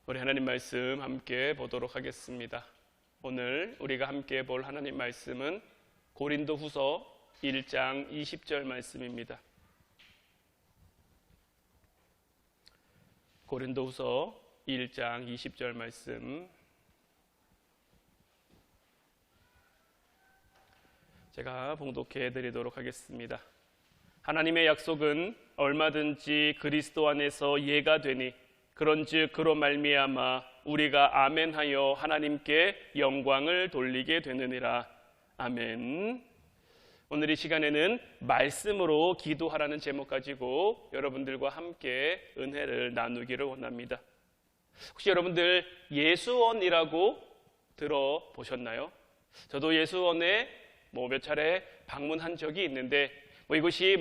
우리 하나님 말씀 함께 보도록 하겠습니다. 오늘 우리가 함께 볼 하나님 말씀은 고린도후서 1장 20절 말씀입니다. 고린도후서 1장 20절 말씀, 제가 봉독해 드리도록 하겠습니다. 하나님의 약속은 얼마든지 그리스도 안에서 예가 되니 그런즉 그로 말미암아 우리가 아멘하여 하나님께 영광을 돌리게 되느니라. 아멘. 오늘 이 시간에는 말씀으로 기도하라는 제목 가지고 여러분들과 함께 은혜를 나누기를 원합니다. 혹시 여러분들 예수원이라고 들어보셨나요? 저도 예수원에 몇 차례 방문한 적이 있는데 이곳이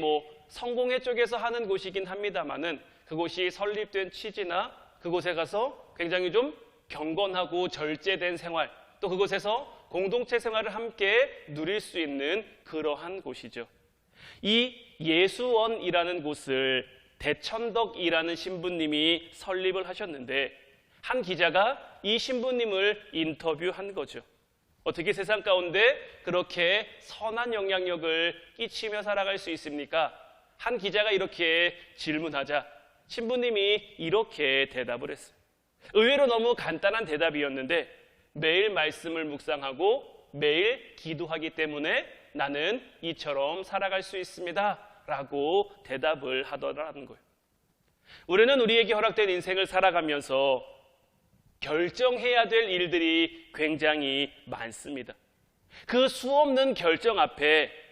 성공회 쪽에서 하는 곳이긴 합니다만은 그곳이 설립된 취지나 그곳에 가서 굉장히 좀 경건하고 절제된 생활, 또 그곳에서 공동체 생활을 함께 누릴 수 있는 그러한 곳이죠. 이 예수원이라는 곳을 대천덕이라는 신부님이 설립을 하셨는데 한 기자가 이 신부님을 인터뷰한 거죠. 어떻게 세상 가운데 그렇게 선한 영향력을 끼치며 살아갈 수 있습니까? 한 기자가 이렇게 질문하자 신부님이 이렇게 대답을 했어요. 의외로 너무 간단한 대답이었는데 매일 말씀을 묵상하고 매일 기도하기 때문에 나는 이처럼 살아갈 수 있습니다 라고 대답을 하더라는 거예요. 우리는 우리에게 허락된 인생을 살아가면서 결정해야 될 일들이 굉장히 많습니다. 그 수없는 결정 앞에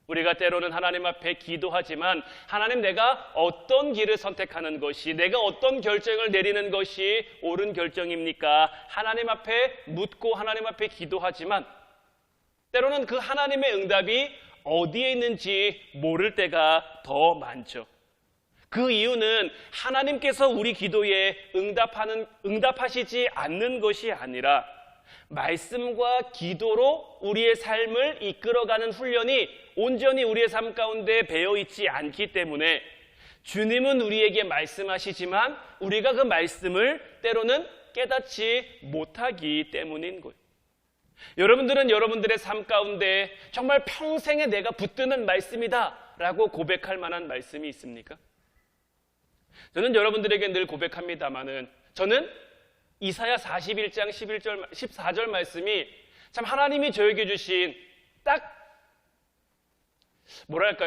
우리가 때로는 하나님 앞에 기도하지만 하나님, 내가 어떤 길을 선택하는 것이, 내가 어떤 결정을 내리는 것이 옳은 결정입니까? 하나님 앞에 묻고 하나님 앞에 기도하지만 때로는 그 하나님의 응답이 어디에 있는지 모를 때가 더 많죠. 그 이유는 하나님께서 우리 기도에 응답하시지 않는 것이 아니라 말씀과 기도로 우리의 삶을 이끌어가는 훈련이 온전히 우리의 삶 가운데 배어있지 않기 때문에 주님은 우리에게 말씀하시지만 우리가 그 말씀을 때로는 깨닫지 못하기 때문인 거예요. 여러분들은 여러분들의 삶 가운데 정말 평생에 내가 붙드는 말씀이다 라고 고백할 만한 말씀이 있습니까? 저는 여러분들에게 늘 고백합니다마는 저는 이사야 41장 14절 말씀이 참 하나님이 저에게 주신 딱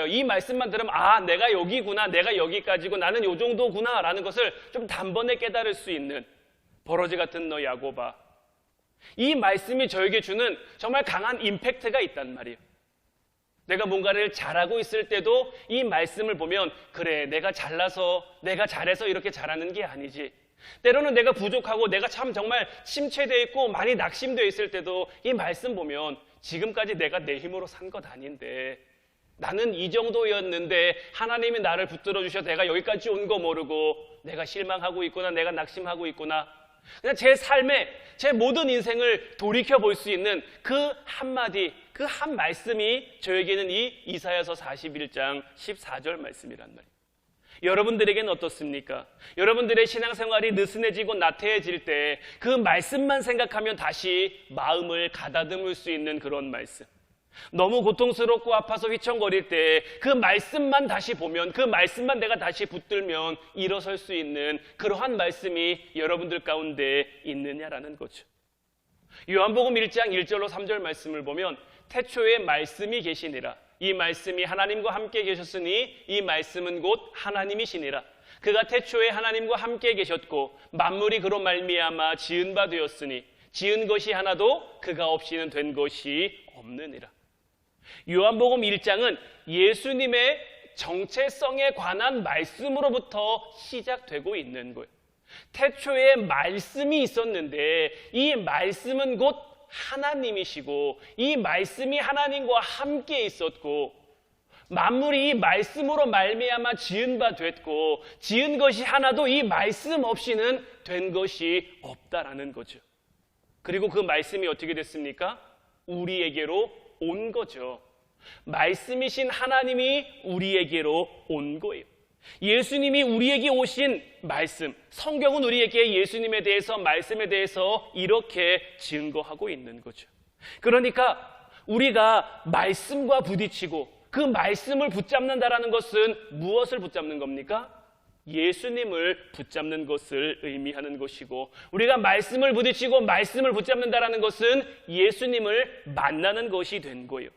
이 말씀만 들으면 내가 여기구나, 내가 여기까지고 나는 요 정도구나 라는 것을 좀 단번에 깨달을 수 있는 버러지 같은 너 야곱아, 이 말씀이 저에게 주는 정말 강한 임팩트가 있단 말이에요. 내가 뭔가를 잘하고 있을 때도 이 말씀을 보면 그래, 내가 잘나서 내가 잘해서 이렇게 잘하는 게 아니지. 때로는 내가 부족하고 내가 참 정말 침체되어 있고 많이 낙심되어 있을 때도 이 말씀 보면 지금까지 내가 내 힘으로 산 것 아닌데, 나는 이 정도였는데 하나님이 나를 붙들어 주셔서 내가 여기까지 온 거 모르고 내가 실망하고 있구나, 내가 낙심하고 있구나. 그냥 제 삶에 제 모든 인생을 돌이켜 볼 수 있는 그 한마디, 그 한 말씀이 저에게는 이 이사야서 41장 14절 말씀이란 말이에요. 여러분들에게는 어떻습니까? 여러분들의 신앙생활이 느슨해지고 나태해질 때 그 말씀만 생각하면 다시 마음을 가다듬을 수 있는 그런 말씀. 너무 고통스럽고 아파서 휘청거릴 때 그 말씀만 다시 보면, 그 말씀만 내가 다시 붙들면 일어설 수 있는 그러한 말씀이 여러분들 가운데 있느냐라는 거죠. 요한복음 1장 1절로 3절 말씀을 보면 태초에 말씀이 계시니라. 이 말씀이 하나님과 함께 계셨으니 이 말씀은 곧 하나님이시니라. 그가 태초에 하나님과 함께 계셨고 만물이 그로 말미암아 지은 바 되었으니 지은 것이 하나도 그가 없이는 된 것이 없느니라. 요한복음 1장은 예수님의 정체성에 관한 말씀으로부터 시작되고 있는 거예요. 태초에 말씀이 있었는데 이 말씀은 곧 하나님이시고 이 말씀이 하나님과 함께 있었고 만물이 이 말씀으로 말미암아 지은 바 됐고 지은 것이 하나도 이 말씀 없이는 된 것이 없다라는 거죠. 그리고 그 말씀이 어떻게 됐습니까? 우리에게로 온 거죠. 말씀이신 하나님이 우리에게로 온 거예요. 예수님이 우리에게 오신 말씀, 성경은 우리에게 예수님에 대해서, 말씀에 대해서 이렇게 증거하고 있는 거죠. 그러니까 우리가 말씀과 부딪히고 그 말씀을 붙잡는다라는 것은 무엇을 붙잡는 겁니까? 예수님을 붙잡는 것을 의미하는 것이고, 우리가 말씀을 부딪히고 말씀을 붙잡는다라는 것은 예수님을 만나는 것이 된 거예요.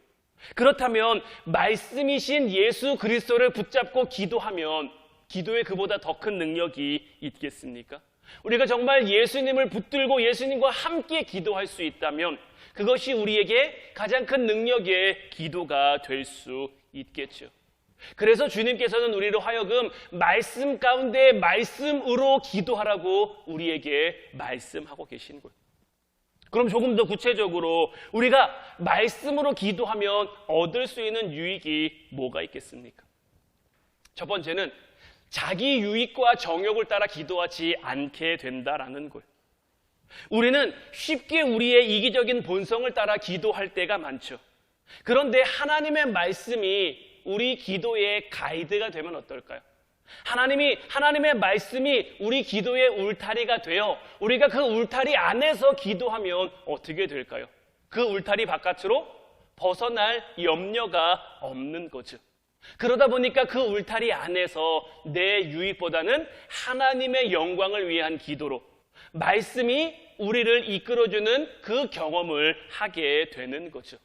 그렇다면 말씀이신 예수 그리스도를 붙잡고 기도하면 기도에 그보다 더 큰 능력이 있겠습니까? 우리가 정말 예수님을 붙들고 예수님과 함께 기도할 수 있다면 그것이 우리에게 가장 큰 능력의 기도가 될 수 있겠죠. 그래서 주님께서는 우리로 하여금 말씀 가운데 말씀으로 기도하라고 우리에게 말씀하고 계신 거예요. 그럼 조금 더 구체적으로 우리가 말씀으로 기도하면 얻을 수 있는 유익이 뭐가 있겠습니까? 첫 번째는 자기 유익과 정욕을 따라 기도하지 않게 된다라는 거예요. 우리는 쉽게 우리의 이기적인 본성을 따라 기도할 때가 많죠. 그런데 하나님의 말씀이 우리 기도의 가이드가 되면 어떨까요? 하나님의 말씀이 우리 기도의 울타리가 되어 우리가 그 울타리 안에서 기도하면 어떻게 될까요? 그 울타리 바깥으로 벗어날 염려가 없는 거죠. 그러다 보니까 그 울타리 안에서 내 유익보다는 하나님의 영광을 위한 기도로 말씀이 우리를 이끌어주는 그 경험을 하게 되는 거죠.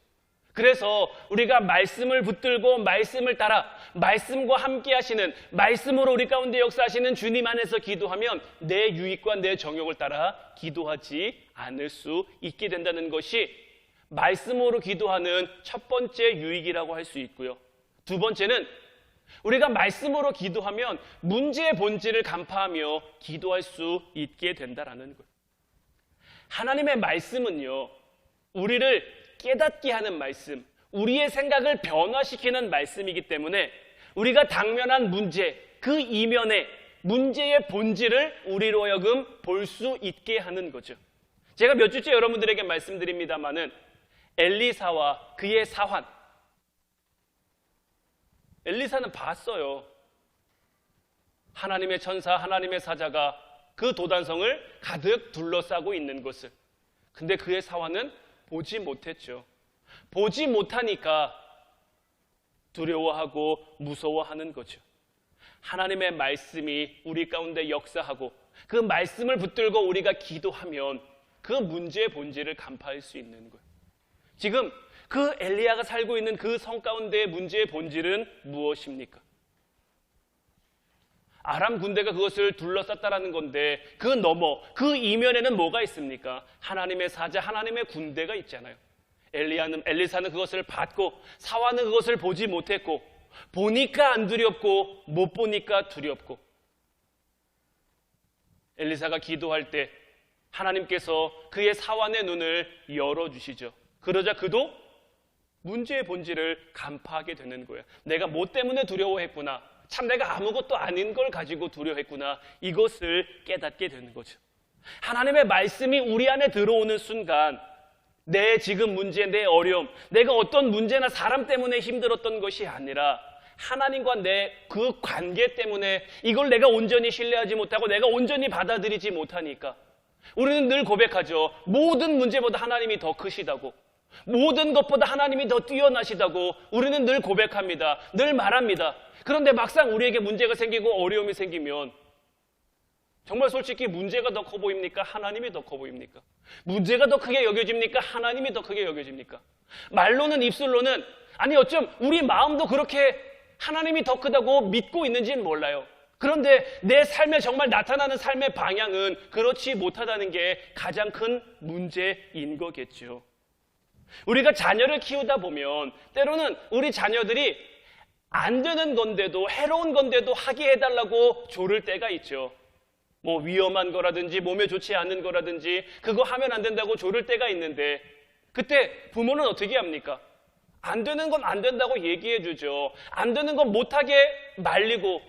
그래서 우리가 말씀을 붙들고 말씀을 따라 말씀과 함께 하시는, 말씀으로 우리 가운데 역사하시는 주님 안에서 기도하면 내 유익과 내 정욕을 따라 기도하지 않을 수 있게 된다는 것이 말씀으로 기도하는 첫 번째 유익이라고 할 수 있고요. 두 번째는 우리가 말씀으로 기도하면 문제의 본질을 간파하며 기도할 수 있게 된다라는 거예요. 하나님의 말씀은요, 우리를 깨닫게 하는 말씀, 우리의 생각을 변화시키는 말씀이기 때문에 우리가 당면한 문제, 그 이면에 문제의 본질을 우리로 하여금 볼 수 있게 하는 거죠. 제가 몇 주째 여러분들에게 말씀드립니다마는 엘리사와 그의 사환, 엘리사는 봤어요. 하나님의 천사, 하나님의 사자가 그 도단성을 가득 둘러싸고 있는 것을. 근데 그의 사환은 보지 못했죠. 보지 못하니까 두려워하고 무서워하는 거죠. 하나님의 말씀이 우리 가운데 역사하고 그 말씀을 붙들고 우리가 기도하면 그 문제의 본질을 간파할 수 있는 거예요. 지금 그 엘리야가 살고 있는 그 성 가운데의 문제의 본질은 무엇입니까? 아람 군대가 그것을 둘러쌌다라는 건데 그 너머, 그 이면에는 뭐가 있습니까? 하나님의 사자, 하나님의 군대가 있잖아요. 엘리사는 그것을 봤고 사환은 그것을 보지 못했고, 보니까 안 두렵고 못 보니까 두렵고. 엘리사가 기도할 때 하나님께서 그의 사환의 눈을 열어주시죠. 그러자 그도 문제의 본질을 간파하게 되는 거예요. 내가 뭐 때문에 두려워했구나, 참 내가 아무것도 아닌 걸 가지고 두려워했구나, 이것을 깨닫게 되는 거죠. 하나님의 말씀이 우리 안에 들어오는 순간 내 지금 문제, 내 어려움, 내가 어떤 문제나 사람 때문에 힘들었던 것이 아니라 하나님과 내 그 관계 때문에 이걸 내가 온전히 신뢰하지 못하고 내가 온전히 받아들이지 못하니까 우리는 늘 고백하죠. 모든 문제보다 하나님이 더 크시다고, 모든 것보다 하나님이 더 뛰어나시다고 우리는 늘 고백합니다. 늘 말합니다. 그런데 막상 우리에게 문제가 생기고 어려움이 생기면 정말 솔직히 문제가 더 커 보입니까? 하나님이 더 커 보입니까? 문제가 더 크게 여겨집니까? 하나님이 더 크게 여겨집니까? 말로는, 입술로는, 아니 어쩜 우리 마음도 그렇게 하나님이 더 크다고 믿고 있는지는 몰라요. 그런데 내 삶에 정말 나타나는 삶의 방향은 그렇지 못하다는 게 가장 큰 문제인 거겠죠. 우리가 자녀를 키우다 보면 때로는 우리 자녀들이 안 되는 건데도, 해로운 건데도 하게 해달라고 조를 때가 있죠. 뭐 위험한 거라든지 몸에 좋지 않은 거라든지 그거 하면 안 된다고 조를 때가 있는데 그때 부모는 어떻게 합니까? 안 되는 건 안 된다고 얘기해 주죠. 안 되는 건 못하게 말리고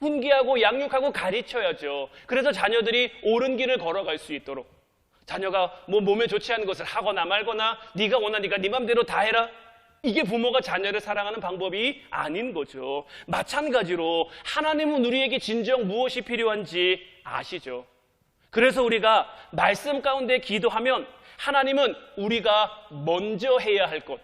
훈계하고 양육하고 가르쳐야죠. 그래서 자녀들이 옳은 길을 걸어갈 수 있도록. 자녀가 뭐 몸에 좋지 않은 것을 하거나 말거나 네가 원하니까 네 맘대로 다 해라, 이게 부모가 자녀를 사랑하는 방법이 아닌 거죠. 마찬가지로 하나님은 우리에게 진정 무엇이 필요한지 아시죠? 그래서 우리가 말씀 가운데 기도하면 하나님은 우리가 먼저 해야 할 것,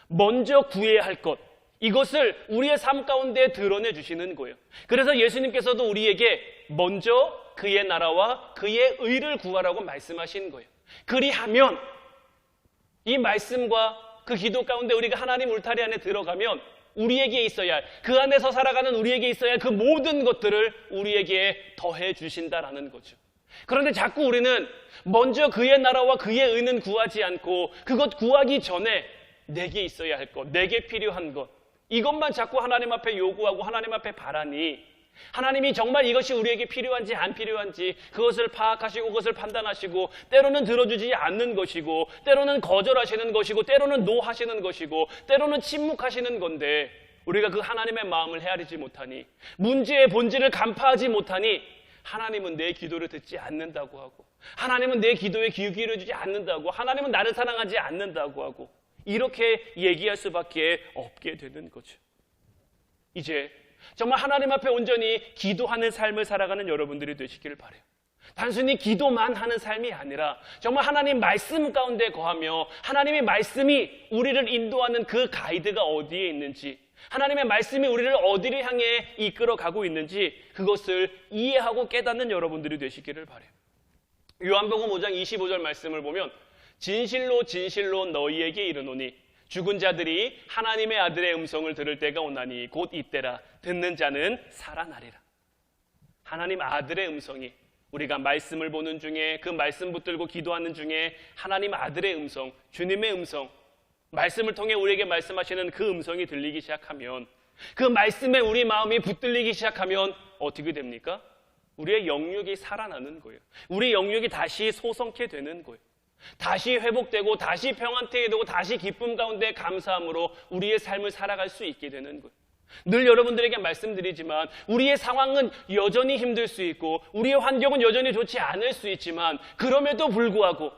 먼저 구해야 할 것, 이것을 우리의 삶 가운데 드러내 주시는 거예요. 그래서 예수님께서도 우리에게 먼저 그의 나라와 그의 의를 구하라고 말씀하신 거예요. 그리하면 이 말씀과 그 기도 가운데 우리가 하나님 울타리 안에 들어가면 우리에게 있어야 할, 그 안에서 살아가는 우리에게 있어야 할 그 모든 것들을 우리에게 더해 주신다라는 거죠. 그런데 자꾸 우리는 먼저 그의 나라와 그의 의는 구하지 않고 그것 구하기 전에 내게 있어야 할 것, 내게 필요한 것, 이것만 자꾸 하나님 앞에 요구하고 하나님 앞에 바라니 하나님이 정말 이것이 우리에게 필요한지 안 필요한지 그것을 파악하시고 그것을 판단하시고 때로는 들어주지 않는 것이고 때로는 거절하시는 것이고 때로는 노하시는 것이고 때로는 침묵하시는 건데 우리가 그 하나님의 마음을 헤아리지 못하니 문제의 본질을 간파하지 못하니 하나님은 내 기도를 듣지 않는다고 하고 하나님은 내 기도에 귀 기울여주지 않는다고 하나님은 나를 사랑하지 않는다고 하고 이렇게 얘기할 수밖에 없게 되는 거죠. 이제 정말 하나님 앞에 온전히 기도하는 삶을 살아가는 여러분들이 되시기를 바라요. 단순히 기도만 하는 삶이 아니라 정말 하나님 말씀 가운데 거하며 하나님의 말씀이 우리를 인도하는 그 가이드가 어디에 있는지 하나님의 말씀이 우리를 어디를 향해 이끌어가고 있는지 그것을 이해하고 깨닫는 여러분들이 되시기를 바라요. 요한복음 5장 25절 말씀을 보면 진실로 진실로 너희에게 이르노니 죽은 자들이 하나님의 아들의 음성을 들을 때가 오나니 곧 이때라 듣는 자는 살아나리라. 하나님 아들의 음성이 우리가 말씀을 보는 중에 그 말씀 붙들고 기도하는 중에 하나님 아들의 음성, 주님의 음성, 말씀을 통해 우리에게 말씀하시는 그 음성이 들리기 시작하면 그 말씀에 우리 마음이 붙들리기 시작하면 어떻게 됩니까? 우리의 영육이 살아나는 거예요. 우리 영육이 다시 소성케 되는 거예요. 다시 회복되고 다시 평안케 되고 다시 기쁨 가운데 감사함으로 우리의 삶을 살아갈 수 있게 되는 거예요. 늘 여러분들에게 말씀드리지만 우리의 상황은 여전히 힘들 수 있고 우리의 환경은 여전히 좋지 않을 수 있지만 그럼에도 불구하고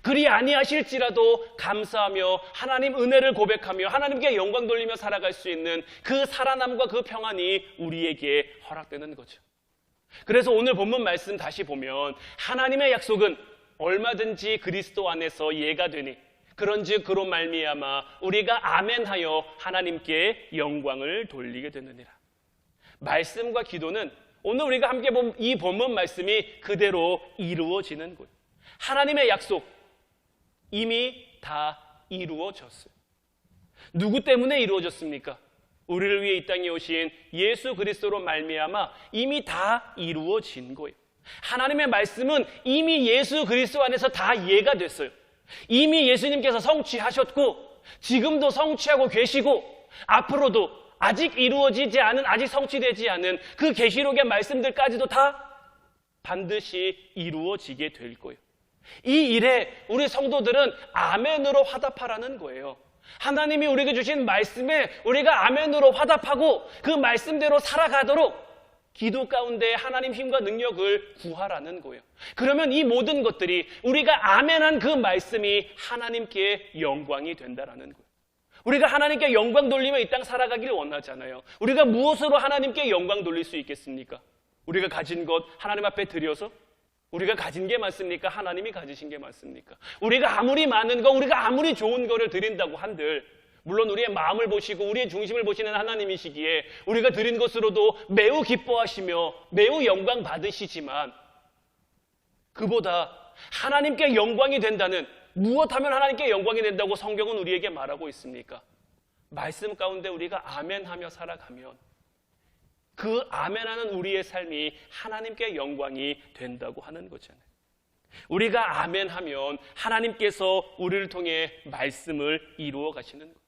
그리 아니하실지라도 감사하며 하나님 은혜를 고백하며 하나님께 영광 돌리며 살아갈 수 있는 그 살아남과 그 평안이 우리에게 허락되는 거죠. 그래서 오늘 본문 말씀 다시 보면 하나님의 약속은 얼마든지 그리스도 안에서 예가 되니 그런즉 그로 말미암아 우리가 아멘하여 하나님께 영광을 돌리게 되느니라. 말씀과 기도는 오늘 우리가 함께 본 이 본문 말씀이 그대로 이루어지는 거예요. 하나님의 약속 이미 다 이루어졌어요. 누구 때문에 이루어졌습니까? 우리를 위해 이 땅에 오신 예수 그리스도로 말미암아 이미 다 이루어진 거예요. 하나님의 말씀은 이미 예수 그리스도 안에서 다 예가 됐어요. 이미 예수님께서 성취하셨고 지금도 성취하고 계시고 앞으로도 아직 이루어지지 않은 아직 성취되지 않은 그 계시록의 말씀들까지도 다 반드시 이루어지게 될 거예요. 이 일에 우리 성도들은 아멘으로 화답하라는 거예요. 하나님이 우리에게 주신 말씀에 우리가 아멘으로 화답하고 그 말씀대로 살아가도록 기도 가운데 하나님 힘과 능력을 구하라는 거예요. 그러면 이 모든 것들이 우리가 아멘한 그 말씀이 하나님께 영광이 된다라는 거예요. 우리가 하나님께 영광 돌리며 이 땅 살아가기를 원하잖아요. 우리가 무엇으로 하나님께 영광 돌릴 수 있겠습니까? 우리가 가진 것 하나님 앞에 드려서? 우리가 가진 게 맞습니까? 하나님이 가지신 게 맞습니까? 우리가 아무리 많은 거, 우리가 아무리 좋은 거를 드린다고 한들 물론 우리의 마음을 보시고 우리의 중심을 보시는 하나님이시기에 우리가 드린 것으로도 매우 기뻐하시며 매우 영광 받으시지만 그보다 하나님께 영광이 된다는 무엇하면 하나님께 영광이 된다고 성경은 우리에게 말하고 있습니까? 말씀 가운데 우리가 아멘하며 살아가면 그 아멘하는 우리의 삶이 하나님께 영광이 된다고 하는 거잖아요. 우리가 아멘하면 하나님께서 우리를 통해 말씀을 이루어 가시는 거예요.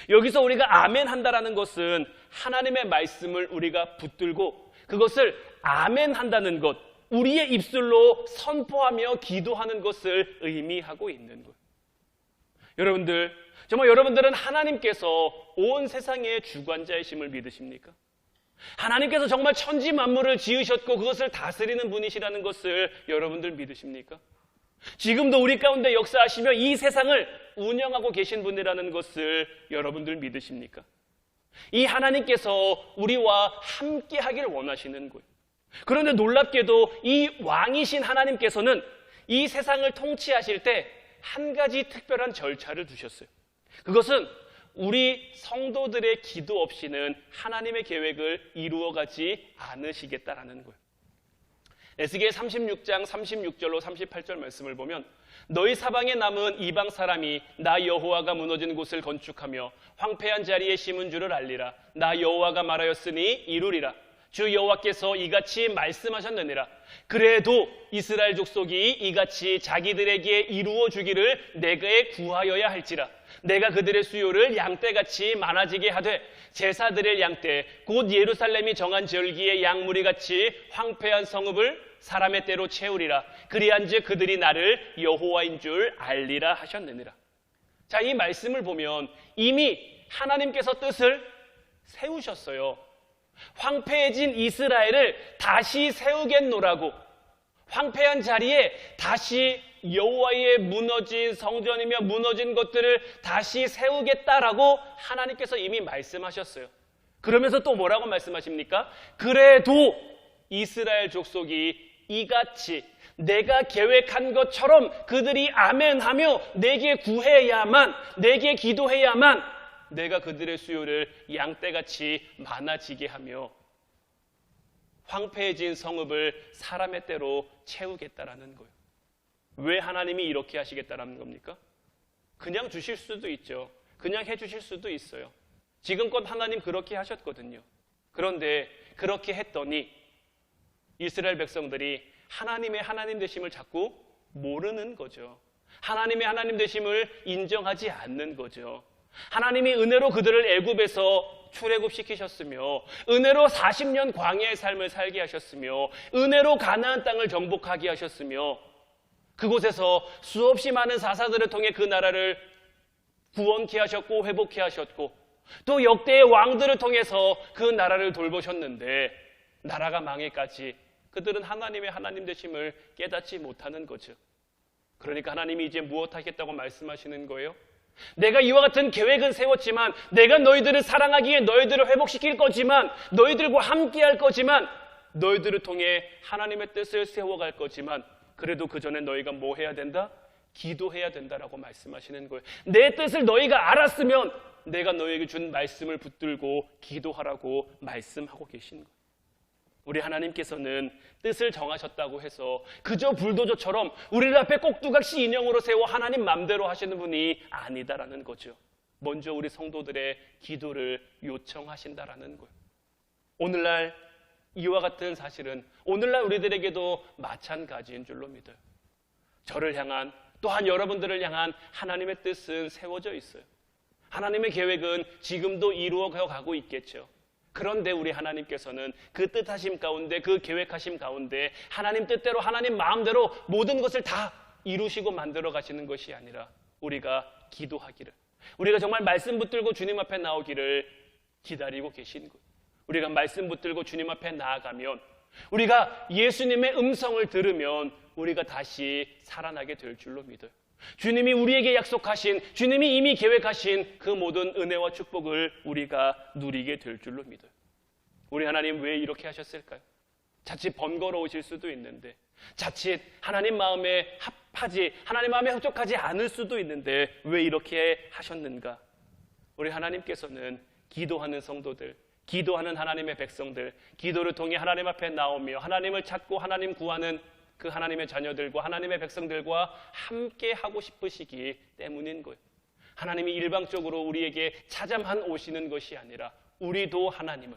여기서 우리가 아멘한다라는 것은 하나님의 말씀을 우리가 붙들고 그것을 아멘한다는 것, 우리의 입술로 선포하며 기도하는 것을 의미하고 있는 거예요. 여러분들, 정말 여러분들은 하나님께서 온 세상의 주관자이심을 믿으십니까? 하나님께서 정말 천지 만물을 지으셨고 그것을 다스리는 분이시라는 것을 여러분들 믿으십니까? 지금도 우리 가운데 역사하시며 이 세상을 운영하고 계신 분이라는 것을 여러분들 믿으십니까? 이 하나님께서 우리와 함께 하길 원하시는 거예요. 그런데 놀랍게도 이 왕이신 하나님께서는 이 세상을 통치하실 때 한 가지 특별한 절차를 두셨어요. 그것은 우리 성도들의 기도 없이는 하나님의 계획을 이루어가지 않으시겠다라는 거예요. 에스겔 36장 36절로 38절 말씀을 보면 너희 사방에 남은 이방 사람이 나 여호와가 무너진 곳을 건축하며 황폐한 자리에 심은 줄을 알리라. 나 여호와가 말하였으니 이루리라. 주 여호와께서 이같이 말씀하셨느니라. 그래도 이스라엘 족속이 이같이 자기들에게 이루어 주기를 내게 구하여야 할지라. 내가 그들의 수요를 양떼같이 많아지게 하되 제사 드릴 양떼 곧 예루살렘이 정한 절기의 양무리같이 황폐한 성읍을 사람의 때로 채우리라. 그리한즉 그들이 나를 여호와인 줄 알리라 하셨느니라. 자, 이 말씀을 보면 이미 하나님께서 뜻을 세우셨어요. 황폐해진 이스라엘을 다시 세우겠노라고, 황폐한 자리에 다시 여호와의 무너진 성전이며 무너진 것들을 다시 세우겠다라고 하나님께서 이미 말씀하셨어요. 그러면서 또 뭐라고 말씀하십니까? 그래도 이스라엘 족속이 이같이 내가 계획한 것처럼 그들이 아멘하며 내게 구해야만, 내게 기도해야만 내가 그들의 수요를 양떼같이 많아지게 하며 황폐해진 성읍을 사람의 때로 채우겠다라는 거예요. 왜 하나님이 이렇게 하시겠다라는 겁니까? 그냥 주실 수도 있죠. 그냥 해주실 수도 있어요. 지금껏 하나님 그렇게 하셨거든요. 그런데 그렇게 했더니 이스라엘 백성들이 하나님의 하나님 되심을 자꾸 모르는 거죠. 하나님의 하나님 되심을 인정하지 않는 거죠. 하나님이 은혜로 그들을 애굽에서 출애굽시키셨으며 은혜로 40년 광야의 삶을 살게 하셨으며 은혜로 가나안 땅을 정복하게 하셨으며 그곳에서 수없이 많은 사사들을 통해 그 나라를 구원케 하셨고 회복케 하셨고 또 역대의 왕들을 통해서 그 나라를 돌보셨는데 나라가 망해까지 그들은 하나님의 하나님 되심을 깨닫지 못하는 거죠. 그러니까 하나님이 이제 무엇 하겠다고 말씀하시는 거예요? 내가 이와 같은 계획은 세웠지만 내가 너희들을 사랑하기에 너희들을 회복시킬 거지만 너희들과 함께 할 거지만 너희들을 통해 하나님의 뜻을 세워갈 거지만 그래도 그 전에 너희가 뭐 해야 된다? 기도해야 된다라고 말씀하시는 거예요. 내 뜻을 너희가 알았으면 내가 너희에게 준 말씀을 붙들고 기도하라고 말씀하고 계신 거예요. 우리 하나님께서는 뜻을 정하셨다고 해서 그저 불도저처럼 우리를 앞에 꼭두각시 인형으로 세워 하나님 맘대로 하시는 분이 아니다라는 거죠. 먼저 우리 성도들의 기도를 요청하신다라는 거예요. 오늘날 이와 같은 사실은 오늘날 우리들에게도 마찬가지인 줄로 믿어요. 저를 향한 또한 여러분들을 향한 하나님의 뜻은 세워져 있어요. 하나님의 계획은 지금도 이루어져 가고 있겠죠. 그런데 우리 하나님께서는 그 뜻하심 가운데 그 계획하심 가운데 하나님 뜻대로 하나님 마음대로 모든 것을 다 이루시고 만들어 가시는 것이 아니라 우리가 기도하기를 우리가 정말 말씀 붙들고 주님 앞에 나오기를 기다리고 계신 것. 우리가 말씀 붙들고 주님 앞에 나아가면 우리가 예수님의 음성을 들으면 우리가 다시 살아나게 될 줄로 믿어요. 주님이 우리에게 약속하신 주님이 이미 계획하신 그 모든 은혜와 축복을 우리가 누리게 될 줄로 믿어요. 우리 하나님 왜 이렇게 하셨을까요? 자칫 번거로우실 수도 있는데 자칫 하나님 마음에 합하지 하나님 마음에 흡족하지 않을 수도 있는데 왜 이렇게 하셨는가? 우리 하나님께서는 기도하는 성도들 기도하는 하나님의 백성들 기도를 통해 하나님 앞에 나오며 하나님을 찾고 하나님 구하는 그 하나님의 자녀들과 하나님의 백성들과 함께 하고 싶으시기 때문인 거예요. 하나님이 일방적으로 우리에게 찾아만 오시는 것이 아니라 우리도 하나님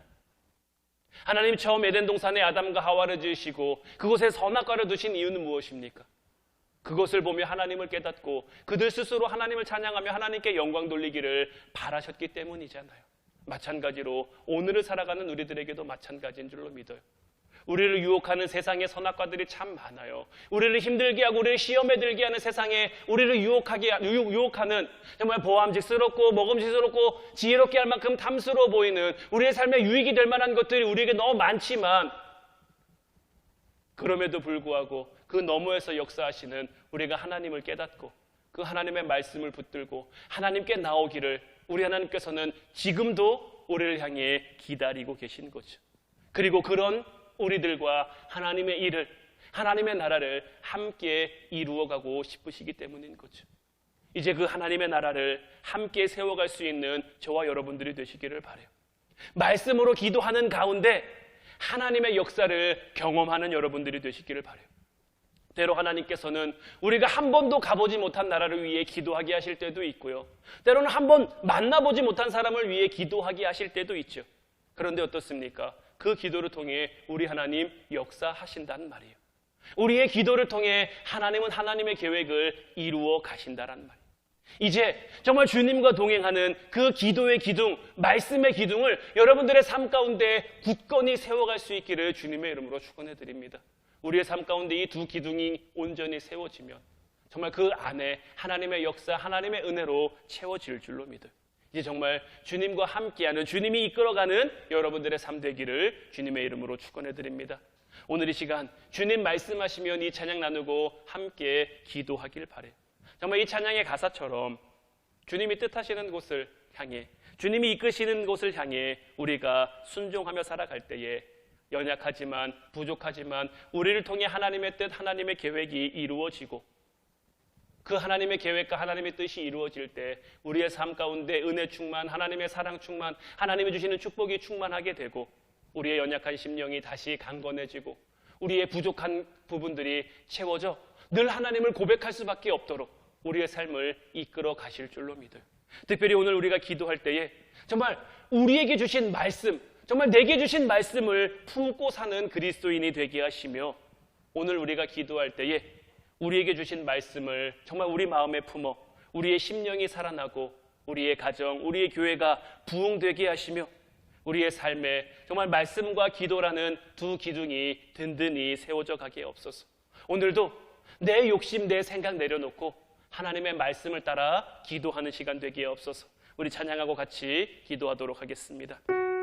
처음 에덴 동산에 아담과 하와를 지으시고 그곳에 선악과를 두신 이유는 무엇입니까? 그것을 보며 하나님을 깨닫고 그들 스스로 하나님을 찬양하며 하나님께 영광 돌리기를 바라셨기 때문이잖아요. 마찬가지로 오늘을 살아가는 우리들에게도 마찬가지인 줄로 믿어요. 우리를 유혹하는 세상의 선악과들이 참 많아요. 우리를 힘들게 하고 우리를 시험에 들게 하는 세상에 우리를 유혹하는 정말 보암직스럽고 먹음직스럽고 지혜롭게 할 만큼 탐스러워 보이는 우리의 삶에 유익이 될 만한 것들이 우리에게 너무 많지만 그럼에도 불구하고 그 너머에서 역사하시는 우리가 하나님을 깨닫고 그 하나님의 말씀을 붙들고 하나님께 나오기를 우리 하나님께서는 지금도 우리를 향해 기다리고 계신 거죠. 그리고 그런 우리들과 하나님의 일을, 하나님의 나라를 함께 이루어가고 싶으시기 때문인 거죠. 이제 그 하나님의 나라를 함께 세워갈 수 있는 저와 여러분들이 되시기를 바라요. 말씀으로 기도하는 가운데 하나님의 역사를 경험하는 여러분들이 되시기를 바라요. 때로 하나님께서는 우리가 한 번도 가보지 못한 나라를 위해 기도하게 하실 때도 있고요. 때로는 한 번 만나보지 못한 사람을 위해 기도하게 하실 때도 있죠. 그런데 어떻습니까? 그 기도를 통해 우리 하나님 역사하신다는 말이에요. 우리의 기도를 통해 하나님은 하나님의 계획을 이루어 가신다는 말이에요. 이제 정말 주님과 동행하는 그 기도의 기둥, 말씀의 기둥을 여러분들의 삶 가운데 굳건히 세워갈 수 있기를 주님의 이름으로 축원해 드립니다. 우리의 삶 가운데 이 두 기둥이 온전히 세워지면 정말 그 안에 하나님의 역사, 하나님의 은혜로 채워질 줄로 믿어요. 이제 정말 주님과 함께하는, 주님이 이끌어가는 여러분들의 삶 되기를 주님의 이름으로 축원해 드립니다. 오늘 이 시간 주님 말씀하시면 이 찬양 나누고 함께 기도하길 바라요. 정말 이 찬양의 가사처럼 주님이 뜻하시는 곳을 향해, 주님이 이끄시는 곳을 향해 우리가 순종하며 살아갈 때에 연약하지만 부족하지만 우리를 통해 하나님의 뜻, 하나님의 계획이 이루어지고 그 하나님의 계획과 하나님의 뜻이 이루어질 때 우리의 삶 가운데 은혜 충만, 하나님의 사랑 충만, 하나님이 주시는 축복이 충만하게 되고 우리의 연약한 심령이 다시 강건해지고 우리의 부족한 부분들이 채워져 늘 하나님을 고백할 수밖에 없도록 우리의 삶을 이끌어 가실 줄로 믿어요. 특별히 오늘 우리가 기도할 때에 정말 우리에게 주신 말씀, 정말 내게 주신 말씀을 품고 사는 그리스도인이 되게 하시며 오늘 우리가 기도할 때에 우리에게 주신 말씀을 정말 우리 마음에 품어 우리의 심령이 살아나고 우리의 가정, 우리의 교회가 부흥되게 하시며 우리의 삶에 정말 말씀과 기도라는 두 기둥이 든든히 세워져 가게 없소서. 오늘도 내 욕심, 내 생각 내려놓고 하나님의 말씀을 따라 기도하는 시간 되게 없소서. 우리 찬양하고 같이 기도하도록 하겠습니다.